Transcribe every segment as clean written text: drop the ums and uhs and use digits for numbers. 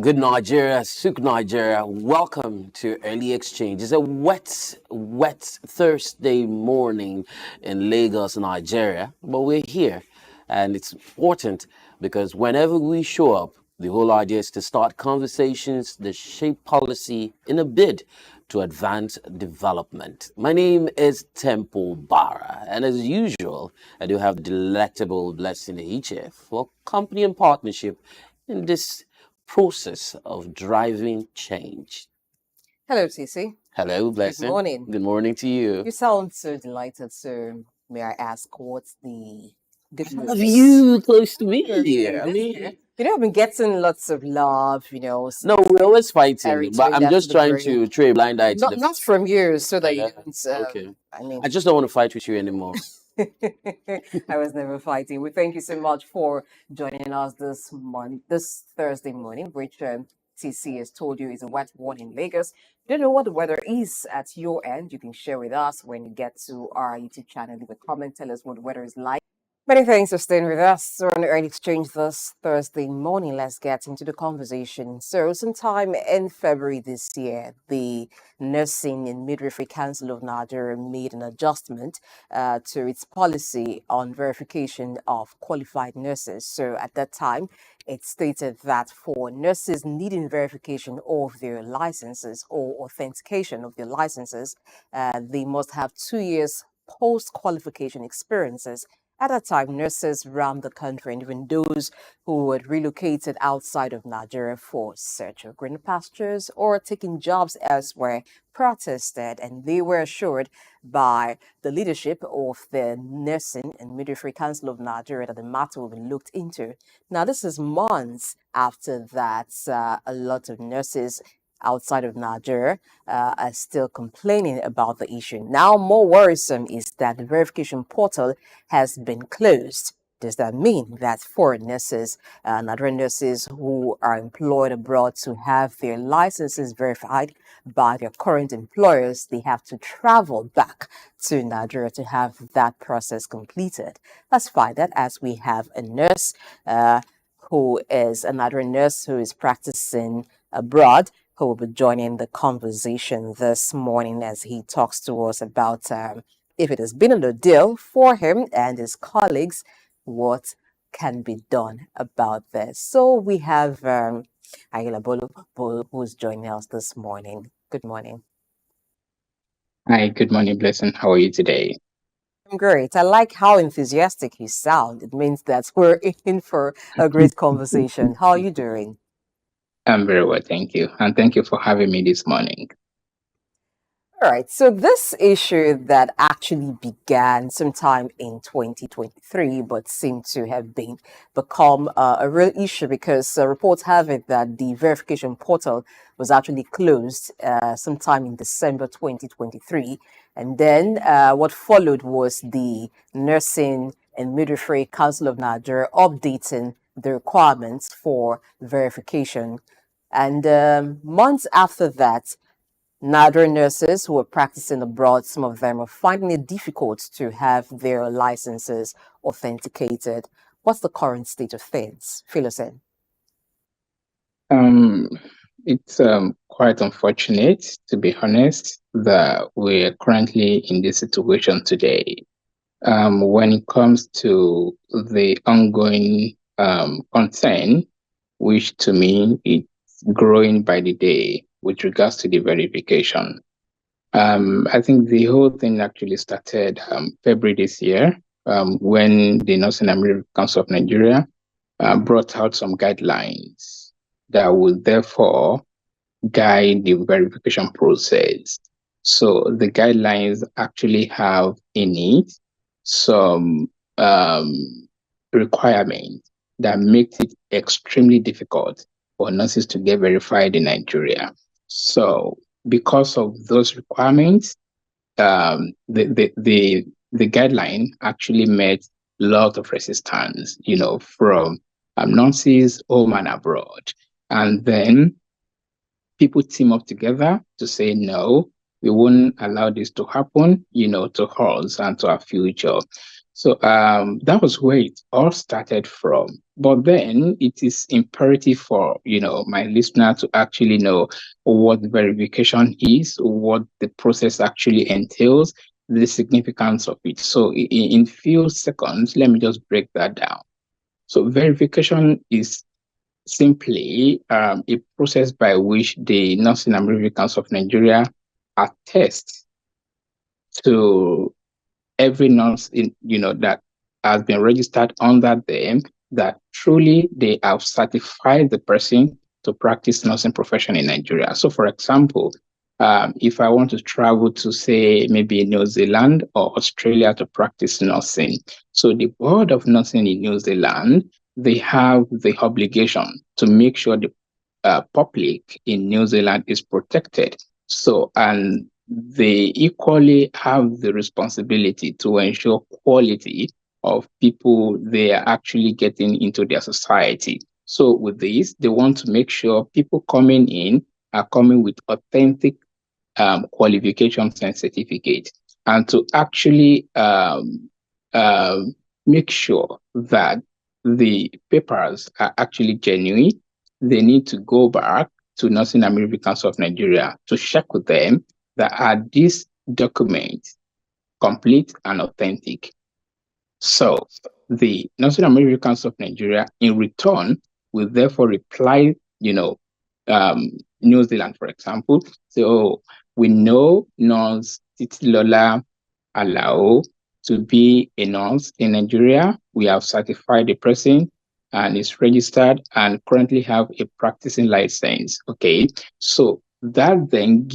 Good Nigeria, Souq Nigeria. Welcome to Early Exchange. It's a wet Thursday morning in Lagos, Nigeria, but we're here, and it's important because whenever we show up, the whole idea is to start conversations that shape policy in a bid to advance development. My name is Temple Barra, and as usual, I do have the delectable Blessing HF for company and partnership in this process of driving change. Hello, TC. Hello, Good Blessing. morning. Good morning to you. You sound so delighted, so may I ask what's the good Have news? you close to me Very here? good, I that's mean, good. I've been getting lots of love, no, we're always fighting, Harry but doing I'm that to just the trying brain. to trade a blind eye to the. Not from you, so that you Yeah, don't. okay. I mean, I just don't want to fight with you anymore. I was never fighting. We thank you so much for joining us this Thursday morning, which TC has told you is a wet one in Lagos. Don't know what the weather is at your end. You can share with us when you get to our YouTube channel. Leave a comment, tell us what the weather is like. Many thanks for staying with us on the Early Exchange this Thursday morning. Let's get into the conversation. So, sometime in February this year, the Nursing and Midwifery Council of Nigeria made an adjustment to its policy on verification of qualified nurses. So, at that time, it stated that for nurses needing verification of their licenses or authentication of their licenses, they must have 2 years post qualification experiences. At that time, nurses around the country, and even those who had relocated outside of Nigeria for search of greener pastures or taking jobs elsewhere, protested, and they were assured by the leadership of the Nursing and Midwifery Council of Nigeria that the matter will be looked into. Now, this is months after that. A lot of nurses outside of Nigeria are still complaining about the issue. Now, more worrisome is that the verification portal has been closed. Does that mean that foreign nurses, Nigerian nurses who are employed abroad to have their licenses verified by their current employers, they have to travel back to Nigeria to have that process completed? Let's find that as we have a nurse who is a Nigerian nurse who is practicing abroad, who will be joining the conversation this morning as he talks to us about if it has been a deal for him and his colleagues, what can be done about this. So we have Ayelabowo who's joining us this morning. Good morning. Hi, good morning, Blessing. How are you today? I'm great. I like how enthusiastic you sound. It means that we're in for a great conversation. How are you doing? I'm very well, thank you. And thank you for having me this morning. All right, so this issue that actually began sometime in 2023, but seemed to have become a real issue because reports have it that the verification portal was actually closed sometime in December 2023. And then what followed was the Nursing and Midwifery Council of Nigeria updating the requirements for verification. And months after that, Nigerian nurses who are practicing abroad, some of them are finding it difficult to have their licenses authenticated. What's the current state of things? Fill us in. It's quite unfortunate, to be honest, that we're currently in this situation today. When it comes to the ongoing concern, which to me it's growing by the day with regards to the verification. I think the whole thing actually started February this year when the Nursing and Midwifery Council of Nigeria brought out some guidelines that would therefore guide the verification process. So the guidelines actually have in it some requirements that makes it extremely difficult for nurses to get verified in Nigeria. So because of those requirements, the guideline actually met a lot of resistance, from nurses home and abroad. And then people team up together to say, no, we won't allow this to happen, to us and to our future. So that was where it all started from. But then it is imperative for my listener to actually know what verification is, what the process actually entails, the significance of it. So in few seconds, let me just break that down. So verification is simply a process by which the Nursing and Midwifery Council of Nigeria attest to every nurse that has been registered under them that truly they have certified the person to practice nursing profession in Nigeria. So, for example, if I want to travel to, say, maybe New Zealand or Australia to practice nursing, so the Board of Nursing in New Zealand, they have the obligation to make sure the public in New Zealand is protected. So, and they equally have the responsibility to ensure quality of people they are actually getting into their society. So with this, they want to make sure people coming in are coming with authentic qualifications and certificates, and to actually um, make sure that the papers are actually genuine. They need to go back to Nursing and Midwifery Council of Nigeria to check with them that are these documents complete and authentic. So the Nursing and Midwifery Council of Nigeria, in return, will therefore reply, New Zealand, for example, say, oh, we know Nurse Titilola Alao to be a nurse in Nigeria. We have certified the person and is registered and currently have a practicing license. Okay, so that then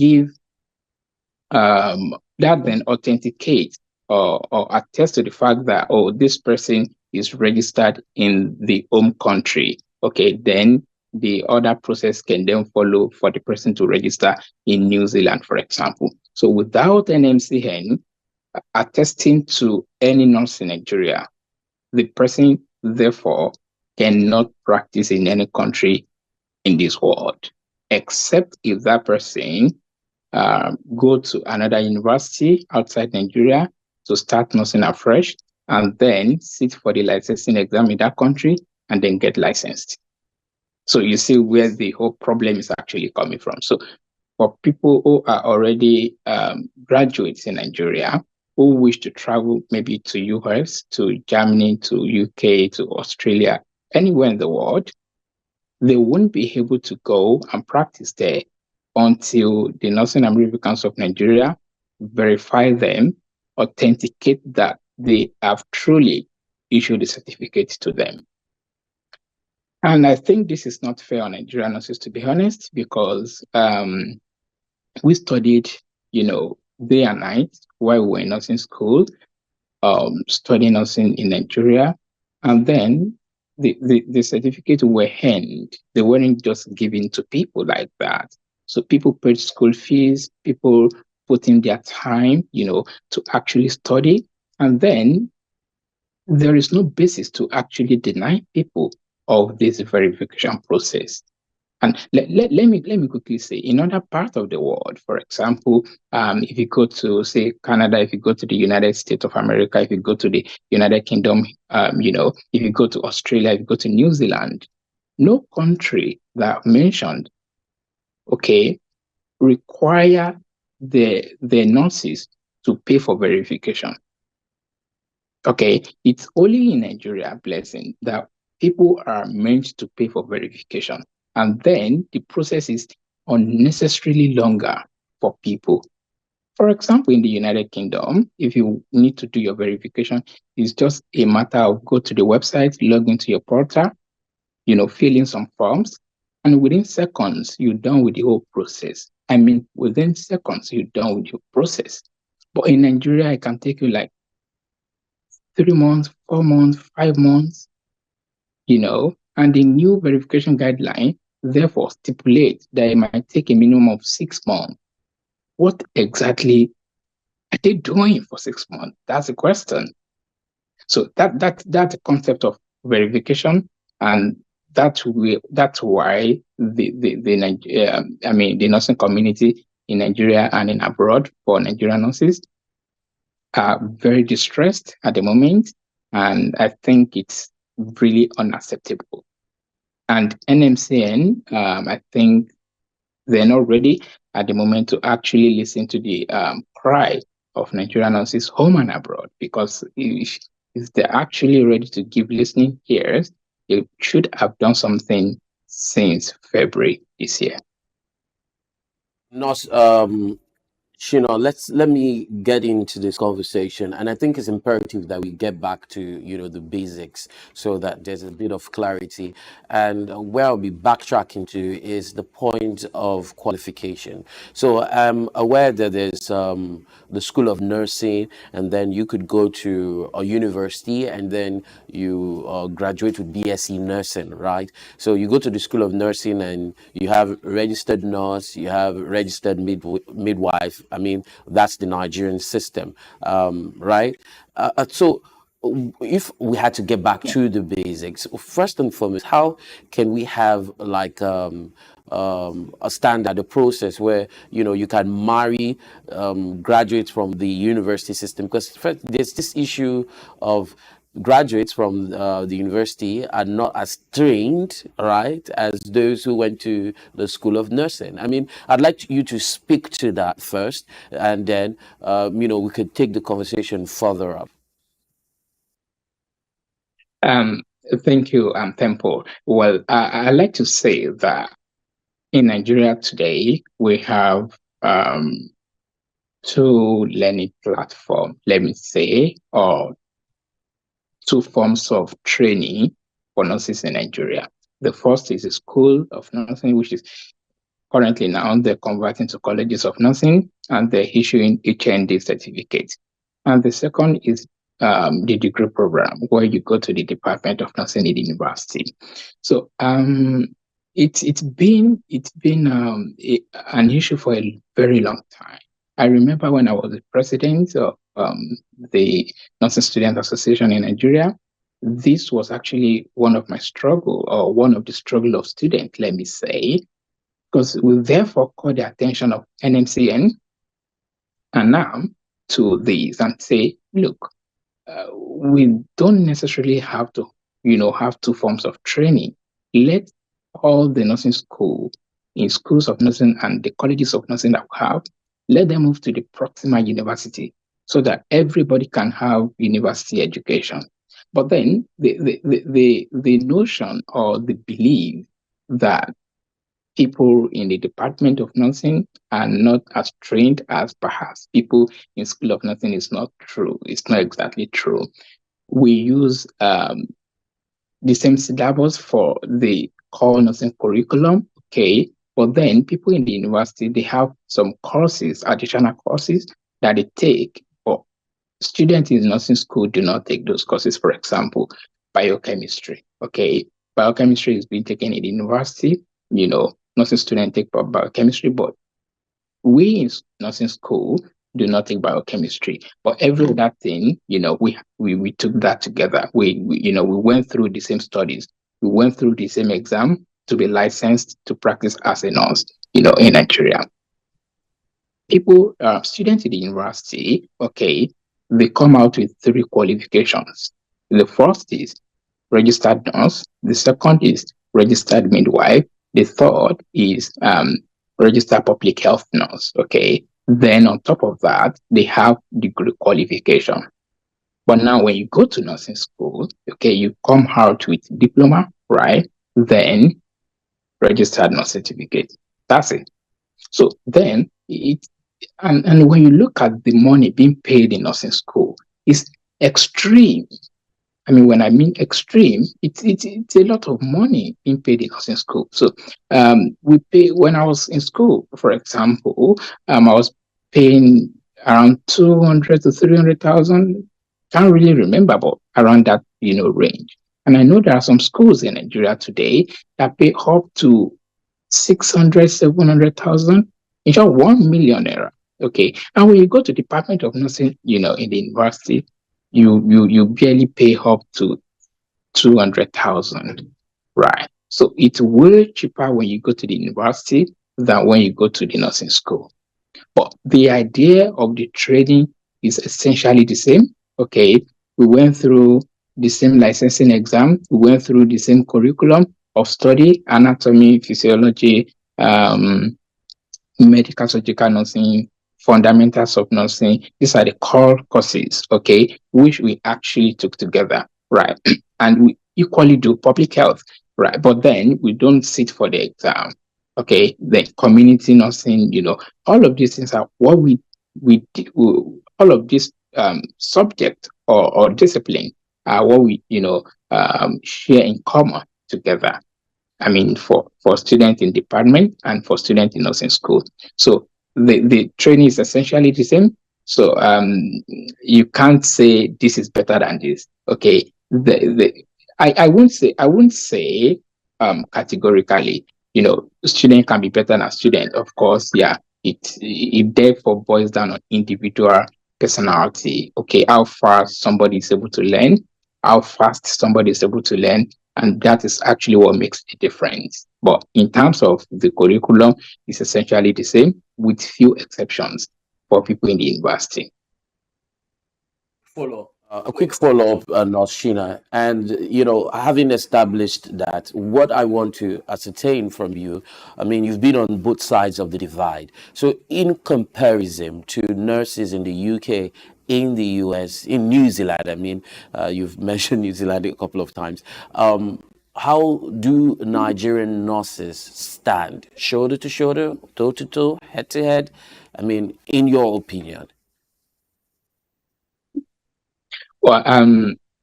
authenticates or attests to the fact that, oh, this person is registered in the home country. Okay, then the other process can then follow for the person to register in New Zealand, for example. So without an MCN attesting to any nurse in Nigeria, the person therefore cannot practice in any country in this world, except if that person go to another university outside Nigeria to start nursing afresh, and then sit for the licensing exam in that country and then get licensed. So you see where the whole problem is actually coming from. So for people who are already graduates in Nigeria who wish to travel maybe to US, to Germany, to UK, to Australia, anywhere in the world, they won't be able to go and practice there until the Nursing and Midwifery Council of Nigeria verify them, authenticate that they have truly issued the certificate to them. And I think this is not fair on Nigerian nurses, to be honest, because we studied, day and night while we were in nursing school, studying nursing in Nigeria, and then the certificate were earned. They weren't just given to people like that. So people paid school fees, people put in their time, to actually study. And then there is no basis to actually deny people of this verification process. And let me quickly say, in other parts of the world, for example, if you go to, say, Canada, if you go to the United States of America, if you go to the United Kingdom, if you go to Australia, if you go to New Zealand, no country that I've mentioned, okay, require the nurses to pay for verification. Okay, it's only in Nigeria, blessing, that people are meant to pay for verification. And then the process is unnecessarily longer for people. For example, in the United Kingdom, if you need to do your verification, it's just a matter of go to the website, log into your portal, fill in some forms, and within seconds, you're done with the whole process. I mean, within seconds, you're done with your process. But in Nigeria, it can take you like 3 months, 4 months, 5 months, and the new verification guideline therefore stipulates that it might take a minimum of 6 months. What exactly are they doing for 6 months? That's the question. So that's the concept of verification, and that's why the nursing community in Nigeria and in abroad for Nigerian nurses are very distressed at the moment, and I think it's really unacceptable. And NMCN, I think they're not ready at the moment to actually listen to the cry of Nigerian nurses home and abroad, because if they're actually ready to give listening ears, they should have done something since February this year. Nurse, let me get into this conversation, and I think it's imperative that we get back to the basics so that there's a bit of clarity. And where I'll be backtracking to is the point of qualification. So I'm aware that there's the School of Nursing, and then you could go to a university, and then you graduate with BSc Nursing, right? So you go to the School of Nursing, and you have registered nurse, you have registered midwife. I mean, that's the Nigerian system, right? So if we had to get back to the basics, first and foremost, how can we have like a standard, a process where you can marry graduates from the university system? Because first, there's this issue of graduates from the university are not as trained, right, as those who went to the School of Nursing. I mean, I'd like you to speak to that first, and then we could take the conversation further up. Um, Thank you, Temple. Well, I like to say that in Nigeria today, we have two learning platforms, let me say, or two forms of training for nurses in Nigeria. The first is the School of Nursing, which is currently now they're converting to colleges of nursing, and they're issuing HND certificates. And the second is the degree program, where you go to the Department of Nursing in the university. So it's been an issue for a very long time. I remember when I was the president of the Nursing Student Association in Nigeria, this was actually one of my struggle, or one of the struggle of students, let me say, because we therefore call the attention of NMCN and now to these and say, look, we don't necessarily have to, have two forms of training. Let all the nursing school, in schools of nursing and the colleges of nursing that we have, let them move to the proximal university so that everybody can have university education. But then the notion or the belief that people in the Department of Nursing are not as trained as perhaps people in School of Nursing is not true. It's not exactly true. We use the same syllabus for the core nursing curriculum, okay, but then people in the university, they have some courses, additional courses that they take, but students in nursing school do not take those courses. For example, biochemistry, okay, biochemistry is being taken in the university, nursing students take biochemistry, but we in nursing school do not take biochemistry. But every other thing, we took that together. We went through the same studies. We went through the same exam to be licensed to practice as a nurse, in Nigeria. People, students in the university, okay, they come out with three qualifications. The first is registered nurse. The second is registered midwife. The third is registered public health nurse. Okay. Then on top of that, they have degree qualification. But now when you go to nursing school, okay, you come out with diploma, right? Then registered nurse certificate. That's it. So then and when you look at the money being paid in nursing school, it's extreme. I mean, when I mean extreme, it's a lot of money being paid in nursing school. So we pay, when I was in school, for example, I was paying around 200 to 300,000. Can't really remember, but around that range. And I know there are some schools in Nigeria today that pay up to 600, 700,000, in short, 1 million naira. Okay. And when you go to Department of Nursing, in the university, you barely pay up to 200,000, right? So it's way cheaper when you go to the university than when you go to the nursing school. But the idea of the training is essentially the same. Okay, we went through the same licensing exam, we went through the same curriculum of study, anatomy, physiology, medical surgical nursing, fundamentals of nursing. These are the core courses, okay, which we actually took together, right? And we equally do public health, right? But then we don't sit for the exam, okay? The community nursing, all of these things are what all of these subject or discipline are what we, share in common together. I mean, for students in department and for students in nursing school. So the training is essentially the same. So you can't say this is better than this. Okay. I won't say categorically, student can be better than student. Of course, yeah. It therefore boils down on individual personality. Okay, how fast somebody is able to learn, how fast somebody is able to learn, and that is actually what makes the difference. But in terms of the curriculum, it's essentially the same with few exceptions for people in the university. A quick follow-up, Noshina, and having established that, what I want to ascertain from you, I mean, you've been on both sides of the divide. So, in comparison to nurses in the UK, in the US, in New Zealand, I mean, you've mentioned New Zealand a couple of times. How do Nigerian nurses stand, shoulder to shoulder, toe to toe, head to head? I mean, in your opinion. Well,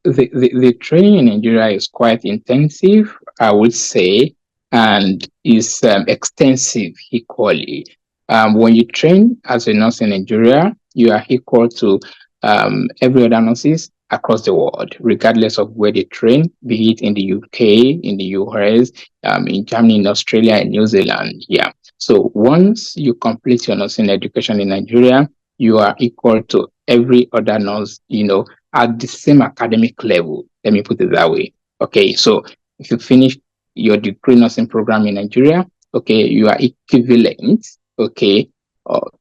the training in Nigeria is quite intensive, I would say, and is extensive equally. When you train as a nurse in Nigeria, you are equal to every other nurses across the world, regardless of where they train, be it in the UK, in the US, in Germany, in Australia, and New Zealand. Yeah. So once you complete your nursing education in Nigeria, you are equal to every other nurse, at the same academic level. Let me put it that way. Okay, so if you finish your degree nursing program in Nigeria, okay, you are equivalent, okay,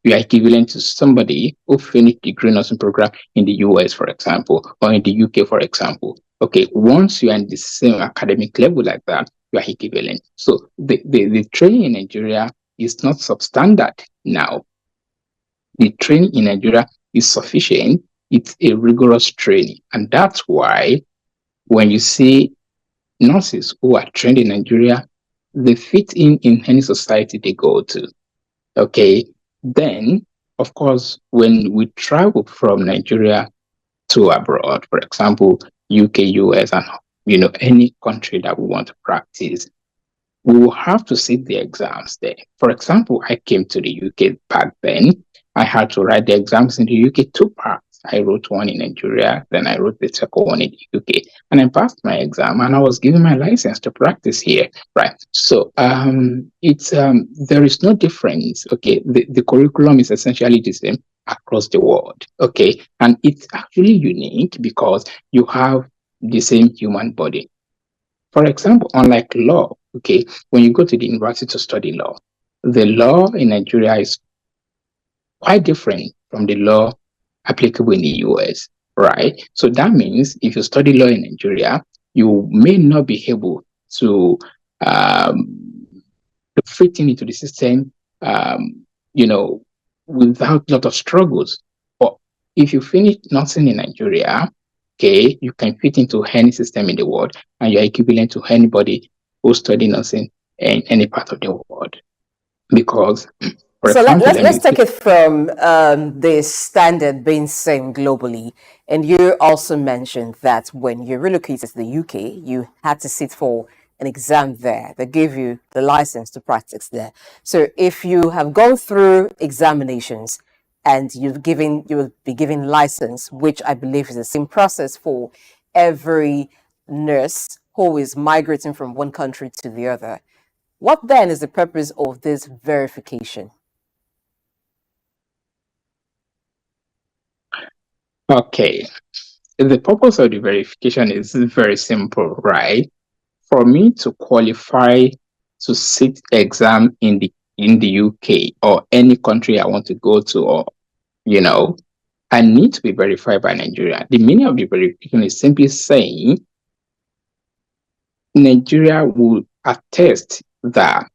you are equivalent to somebody who finished degree nursing program in the US, for example, or in the UK, for example. Okay, once you are in the same academic level like that, you are equivalent. So the training in Nigeria is not substandard now. The training in Nigeria is sufficient. It's a rigorous training. And that's why when you see nurses who are trained in Nigeria, they fit in any society they go to. Okay. Then, of course, when we travel from Nigeria to abroad, for example, UK, US, and any country that we want to practice, we will have to sit the exams there. For example, I came to the UK back then. I had to write the exams in the UK two parts. I wrote one in Nigeria, then I wrote the second one in the UK, and I passed my exam, and I was given my license to practice here. Right. So it's there is no difference. Okay, the curriculum is essentially the same across the world. Okay, and it's actually unique because you have the same human body. For example, unlike law, okay, when you go to the university to study law, the law in Nigeria is quite different from the law applicable in the US, right? So that means if you study law in Nigeria, you may not be able to, fit into the system, without a lot of struggles. But if you finish nursing in Nigeria, okay, you can fit into any system in the world, and you're equivalent to anybody who study nursing in any part of the world. Because, for So example, let's take it from the standard being same globally. And you also mentioned that when you relocated to the UK, you had to sit for an exam there that gave you the license to practice there. So if you have gone through examinations and you will be given license, which I believe is the same process for every nurse who is migrating from one country to the other. What then is the purpose of this verification? okay, the purpose of the verification is very simple, right? For me to qualify to sit exam in the UK or any country I want to go to, or and need to be verified by Nigeria. The meaning of the verification is simply saying Nigeria will attest that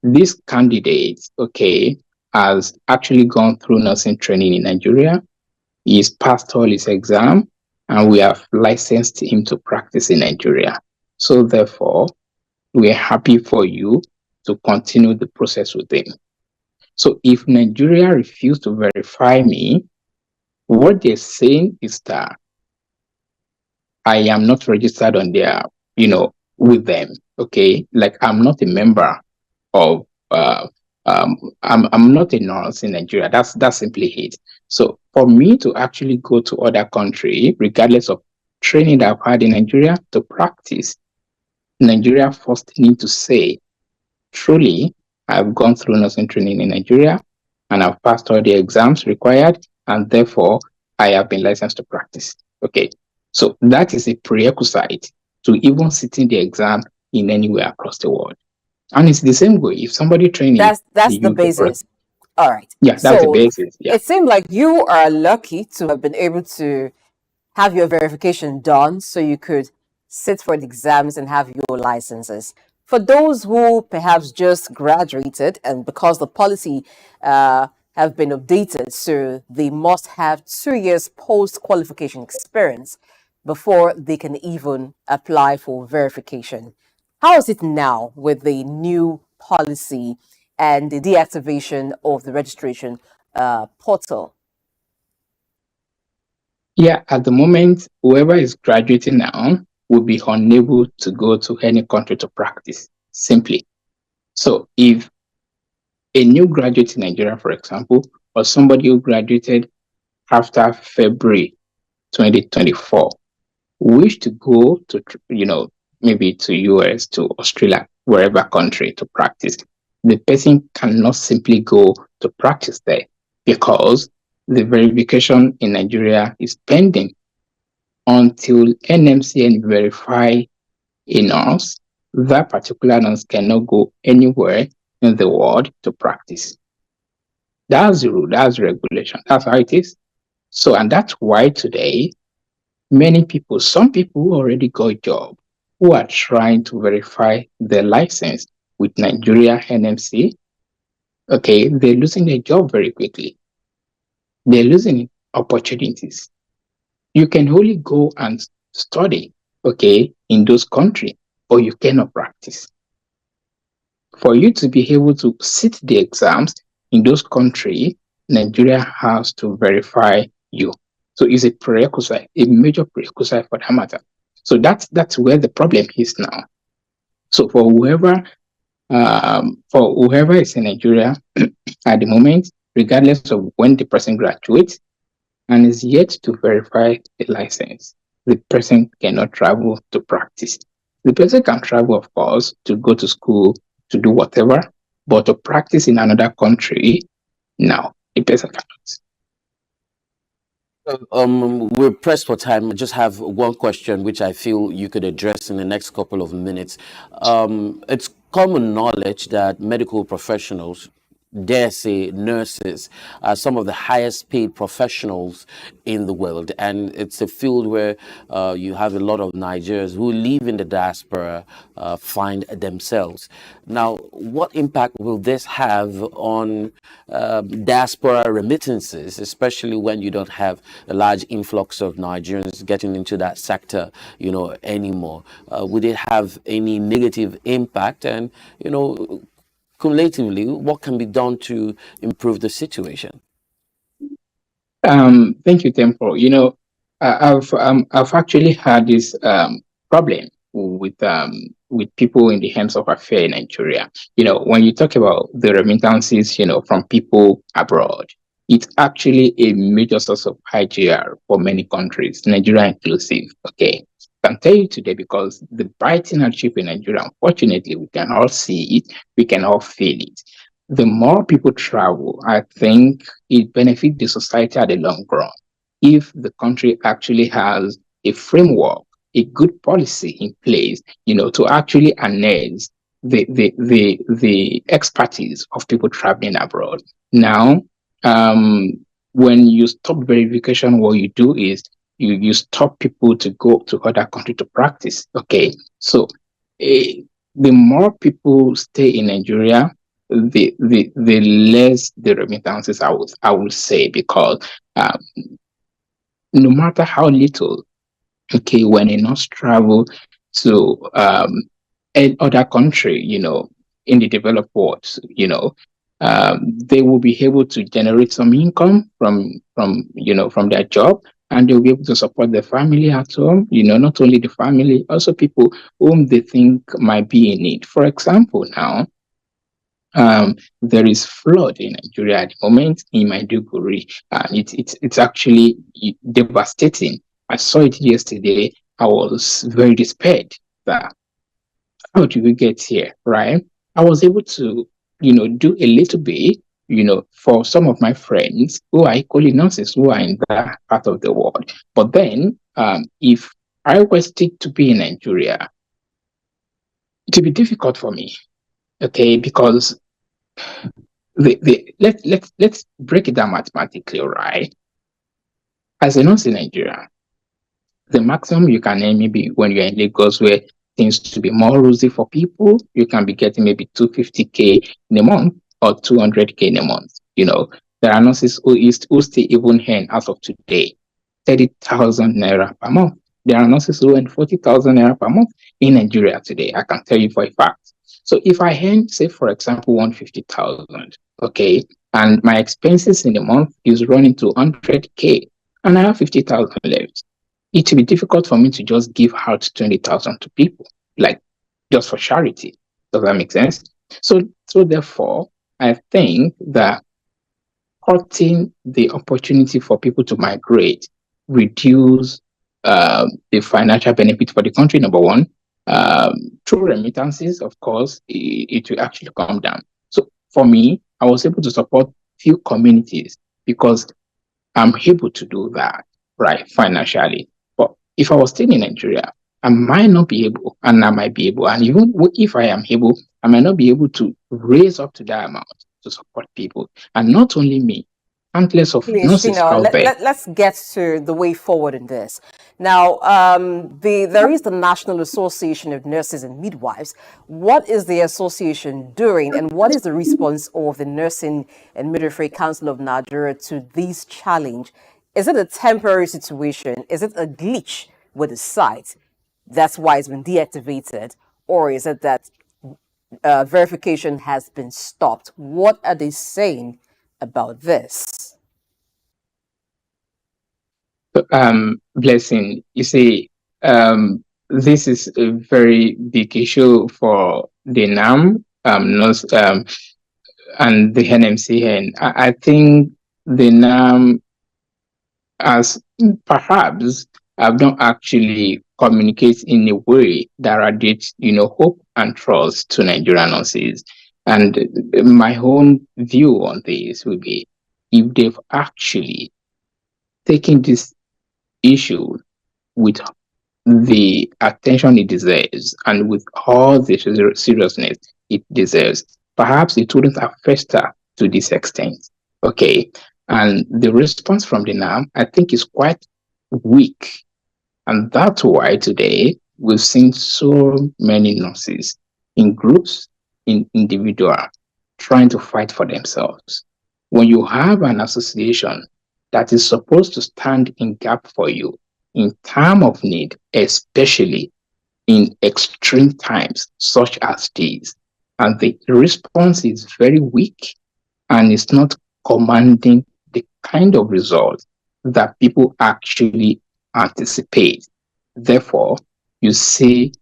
this candidate, okay, has actually gone through nursing training in Nigeria. He's passed all his exam, and we have licensed him to practice in Nigeria. So therefore, we are happy for you to continue the process with him. So if Nigeria refuse to verify me, what they're saying is that I am not registered on their, with them. Okay, like I'm not a member of. I'm not a nurse in Nigeria. That's simply it. So for me to actually go to other country, regardless of training that I've had in Nigeria, to practice, Nigeria first need to say, truly, I've gone through nursing training in Nigeria, and I've passed all the exams required, and therefore I have been licensed to practice. Okay, so that is a prerequisite to even sitting the exam in anywhere across the world. And it's the same way if somebody training That's the the UK, basis. All right. yeah, that's the So basis. Yeah. it seemed like you are lucky to have been able to have your verification done so you could sit for the exams and have your licenses. For those who perhaps just graduated and because the policy have been updated, so they must have 2 years post qualification experience before they can even apply for verification. How is it now with the new policy and the deactivation of the registration portal? Yeah, at the moment, whoever is graduating now will be unable to go to any country to practice, simply. So if a new graduate in Nigeria, for example, or somebody who graduated after February 2024, wish to go to, maybe to US, to Australia, wherever country to practice, the person cannot simply go to practice there because the verification in Nigeria is pending until NMCN verify a nurse. That particular nurse cannot go anywhere in the world to practice. That's the rule, that's the regulation, that's how it is. So, and that's why today, many people, some people who already got a job, who are trying to verify their license with Nigeria NMC, okay, they're losing their job very quickly. They're losing opportunities. You can only go and study, okay, in those countries, or you cannot practice. For you to be able to sit the exams in those countries, Nigeria has to verify you. So it's a prerequisite, a major prerequisite for that matter. So that's where the problem is now. So for whoever is in Nigeria at the moment, regardless of when the person graduates and is yet to verify a license, the person cannot travel to practice. The person can travel, of course, to go to school, to do whatever, but to practice in another country, no, the person cannot. We're pressed for time. I just have one question which I feel you could address in the next couple of minutes. It's common knowledge that medical professionals, dare say nurses, are some of the highest paid professionals in the world. And it's a field where you have a lot of Nigerians who live in the diaspora find themselves. Now, what impact will this have on diaspora remittances, especially when you don't have a large influx of Nigerians getting into that sector, anymore? Would it have any negative impact? And, cumulatively, what can be done to improve the situation? Thank you, Temple. I've actually had this problem with people in the hands of affair in Nigeria. When you talk about the remittances, from people abroad, it's actually a major source of IGR for many countries, Nigeria inclusive. Okay, I can tell you today because the biting hardship in Nigeria, unfortunately, we can all see it, we can all feel it. The more people travel, I think it benefits the society at the long run. If the country actually has a framework, a good policy in place, to actually harness the expertise of people traveling abroad. Now, when you stop verification, what you do is you stop people to go to other country to practice. Okay, so the more people stay in Nigeria, the less the remittances I would say, because um, no matter how little, okay, when a nurse travel to other country, in the developed world, they will be able to generate some income from their job, and they'll be able to support their family at home. Not only the family, also people whom they think might be in need. For example, now there is flood in Nigeria at the moment in Maiduguri, and it's actually devastating. I saw it yesterday. I was very despaired that how did we get here, right? I was able to, do a little bit, for some of my friends who are equally nurses who are in that part of the world. But then, if I was still to be in Nigeria, it would be difficult for me, okay, because let's break it down mathematically, right? As a nurse in Nigeria, the maximum you can earn maybe when you're in Lagos, where things to be more rosy for people, you can be getting maybe 250K in a month or 200K in a month. There are nurses who still even earn as of today 30,000 naira per month. There are nurses who earn 40,000 naira per month in Nigeria today. I can tell you for a fact. So if I earn, say, for example, 150,000, okay, and my expenses in a month is running to 100K, and I have 50,000 left, it will be difficult for me to just give out 20,000 to people, like just for charity. Does that make sense? So therefore, I think that cutting the opportunity for people to migrate reduce the financial benefit for the country, number one. Through remittances, of course, it will actually come down. So for me, I was able to support few communities because I'm able to do that, right, financially. But if I was still in Nigeria, I might not be able, and I might be able, and even if I am able, I might not be able to raise up to that amount to support people. And not only me, countless of Please, nurses Shina, out there. let's get to the way forward in this. Now, there is the National Association of Nurses and Midwives. What is the association doing, and what is the response of the Nursing and Midwifery Council of Nigeria to this challenge? Is it a temporary situation? Is it a glitch with the site? That's why it's been deactivated, or is it that verification has been stopped? What are they saying about this? Blessing, you see, this is a very big issue for the NAM, nurse, and the NMCN. I think the NAM, as perhaps have not actually communicate in a way that radiates, hope and trust to Nigerian nurses. And my own view on this would be, if they've actually taken this issue with the attention it deserves and with all the seriousness it deserves, perhaps it wouldn't have festered to this extent. Okay. And the response from the NAM, I think, is quite weak. And that's why today we've seen so many nurses in groups, in individual, trying to fight for themselves. When you have an association that is supposed to stand in gap for you in time of need, especially in extreme times such as these, and the response is very weak and it's not commanding the kind of results that people actually anticipate. Therefore, you see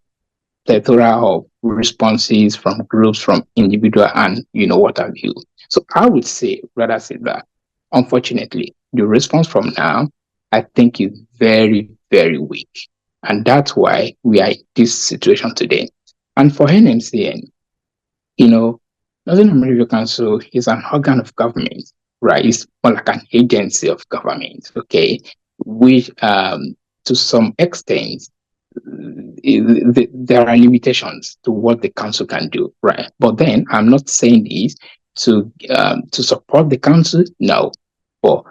plethora of responses from groups, from individual, and what have you. So I would rather say that, unfortunately, the response from now, I think, is very, very weak. And that's why we are in this situation today. And for NMCN, Northern American Council is an organ of government, right? It's more like an agency of government, okay, which to some extent, there are limitations to what the council can do, right? But then I'm not saying this to support the council, no. But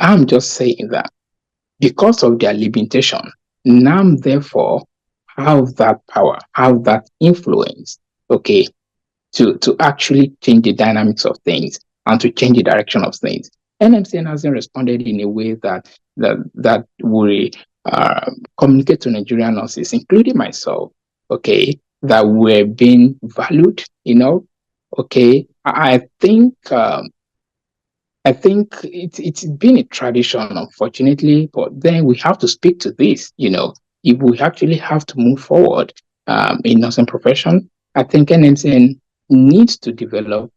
I'm just saying that because of their limitation, NAM therefore have that power, have that influence, okay, to actually change the dynamics of things and to change the direction of things. NMCN hasn't responded in a way that will communicate to Nigerian nurses, including myself, okay, that we're being valued, okay. I think it's been a tradition, unfortunately, but then we have to speak to this, if we actually have to move forward in nursing profession. I think NMCN needs to develop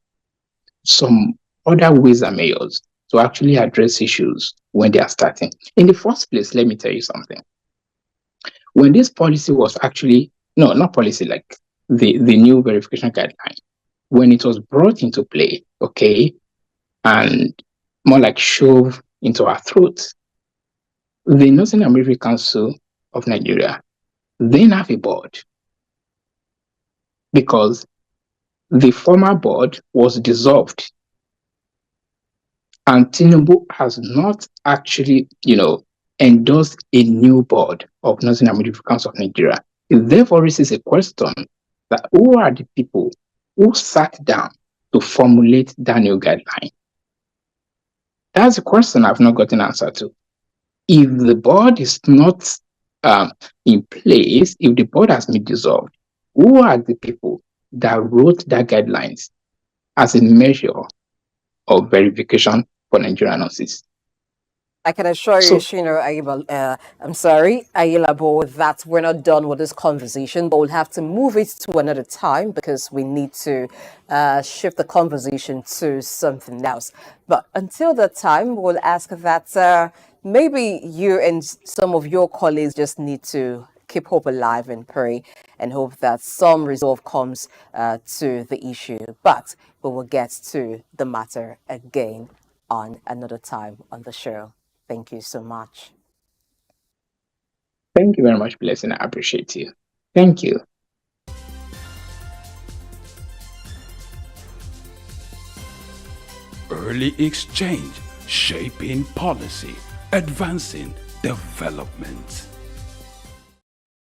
some other ways and measures to actually address issues when they are starting. In the first place, let me tell you something. When this policy was actually, no, not policy, like the new verification guideline, when it was brought into play, okay, and more like shoved into our throats, the Nursing and Midwifery Council of Nigeria, they have a board because the former board was dissolved and Tinubu has not actually, endorsed a new board of Nursing and Midwifery Council of Nigeria. It therefore raises a question that who are the people who sat down to formulate that new guideline? That's a question I've not gotten an answer to. If the board is not in place, if the board has been dissolved, who are the people that wrote that guidelines as a measure of verification for Nigerian nurses? I can assure you, So Sina Ayelabowo, that we're not done with this conversation, but we'll have to move it to another time because we need to shift the conversation to something else. But until that time, we'll ask that maybe you and some of your colleagues just need to keep hope alive and pray and hope that some resolve comes to the issue. But we will get to the matter again on another time on the show. Thank you so much. thank you very much, Blessing. I appreciate you. Thank you. Early exchange, shaping policy, advancing development.